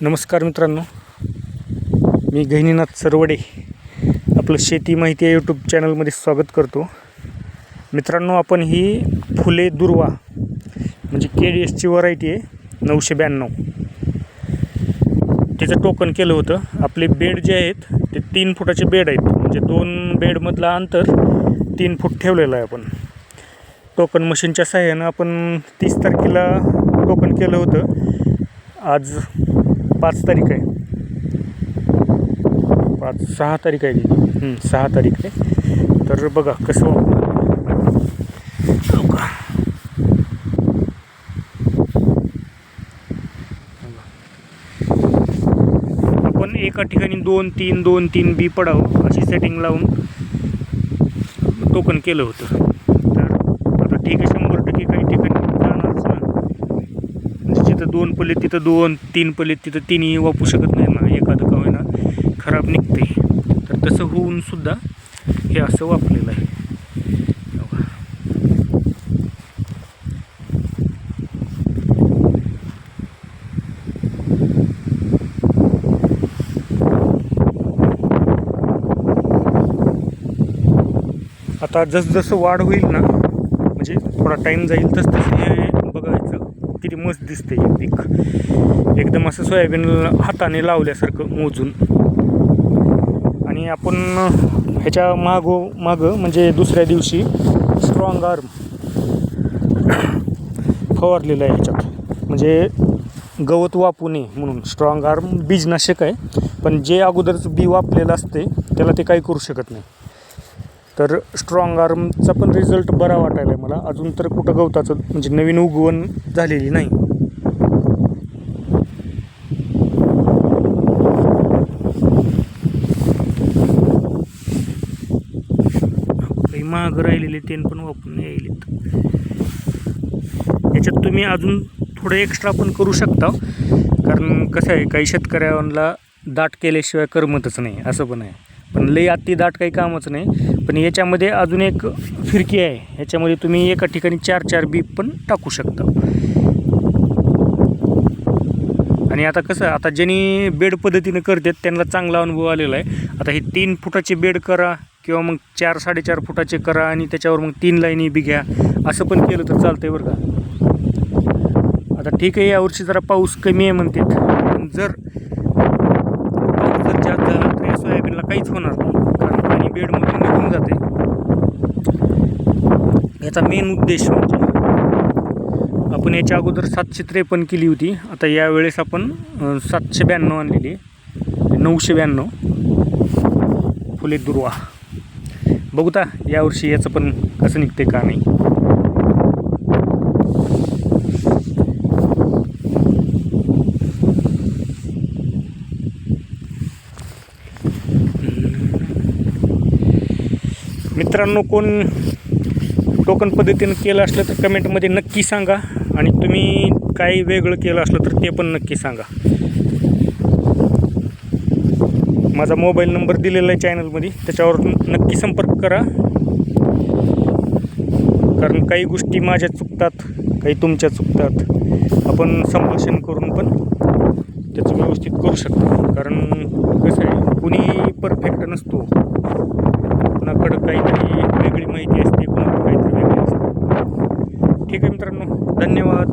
नमस्कार मित्रांनो, मी गहिनीनाथ सरवडे आपलं शेती माहिती या यूट्यूब चॅनलमध्ये स्वागत करतो. मित्रांनो, आपण ही फुले दुर्वा म्हणजे KDSची व्हरायटी आहे 992. तिचं टोकन केलं होतं. आपले बेड जे आहेत ते 3 फुटाचे बेड आहेत, म्हणजे 2 बेडमधला अंतर 3 फूट ठेवलेलं आहे. आपण टोकन मशीनच्या सहाय्यानं आपण 30 तारखेला टोकन केलं होतं. आज 5 तारीख आहे, 6 तारीख आहे 6 तारीख आहे. तर बघा कसं आपण एका ठिकाणी 2-3 बी पडावं अशी सेटिंग लावून टोकन केलं होतं. तर आता ठीक आहे, 100% काही ठिकाणी जाणारच ना, म्हणजे जिथं 2 पल्ले तिथं 2, 3 पल्ले तिथं 3ही वापरू शकत नाही ना, एखादं का होईना खराब निघते. तर तसं होऊन सुद्धा हे असं वापरलेलं आहे. आता जसजसं वाढ होईल ना, म्हणजे थोडा टाईम जाईल तसं हे बघायचं किती मस्त दिसते. एकदम असं सोयाबीन हाताने लावल्यासारखं मोजून. आणि आपण ह्याच्या मागं म्हणजे दुसऱ्या दिवशी स्ट्रॉंग आर्म फवारलेलं आहे ह्याच्यात, म्हणजे गवत वापू नये म्हणून. स्ट्रॉंग आर्म बीजनाशक आहे, पण जे अगोदरच बी वापरलेलं असते त्याला ते काही करू शकत नाही. तर स्ट्रॉंग आर्मचा पण रिझल्ट बरा वाटायला आहे मला. अजून तर कुठं गवताचं म्हणजे नवीन उगवण झालेली नाही. काही महाग राहिलेले ते पण वापरून यायलेत. याच्यात तुम्ही अजून थोडं एक्स्ट्रा पण करू शकता, कारण कसं आहे, काही शेतकऱ्यांना दाट केल्याशिवाय करमतच नाही, असं पण आहे. पण लई अति दाट काही कामच नाही. पण याच्यामध्ये अजून एक फिरकी आहे, ह्याच्यामध्ये तुम्ही एका ठिकाणी 4 बी पण टाकू शकता. आणि आता कसं, आता ज्यांनी बेड पद्धतीनं करतात त्यांना चांगला अनुभव आलेला आहे. आता हे 3 फुटाचे बेड करा किंवा मग 4-4.5 फुटाचे करा आणि त्याच्यावर मग 3 लाईनी बी घ्या, असं पण केलं तर चालतंय बरं का. आता ठीक आहे, यावर्षी जरा पाऊस कमी आहे म्हणतात, पण जर पाऊस जास्त झाला तर या सोयाबीनला काहीच होणार नाही, कारण पाणी बेडमधून निघून जाते. याचा मेन उद्देश म्हणजे आपण याच्या अगोदर 753 केली होती, आता यावेळेस आपण 792 आणलेली, 992 फुले दुर्वा. बघूता यावर्षी याचं पण कसं निघते का नाही. मित्रांनो, कोण टोकन पद्धतीनं केलं असलं तर कमेंटमध्ये नक्की सांगा, आणि तुम्ही काही वेगळं केलं असलं तर ते पण नक्की सांगा. माझा मोबाईल नंबर दिलेला आहे चॅनलमध्ये, त्याच्यावर नक्की संपर्क करा. कारण काही गोष्टी माझ्या चुकतात, काही तुमच्या चुकतात. आपण संभाषण करून पण त्याचं व्यवस्थित करू शकतो. कारण कसं आहे, कुणी परफेक्ट नसतो, कुणाकडं काहीतरी वेगळी माहिती असते, कुणाकडं काहीतरी वेगळी असते. ठीक आहे मित्रांनो, धन्यवाद.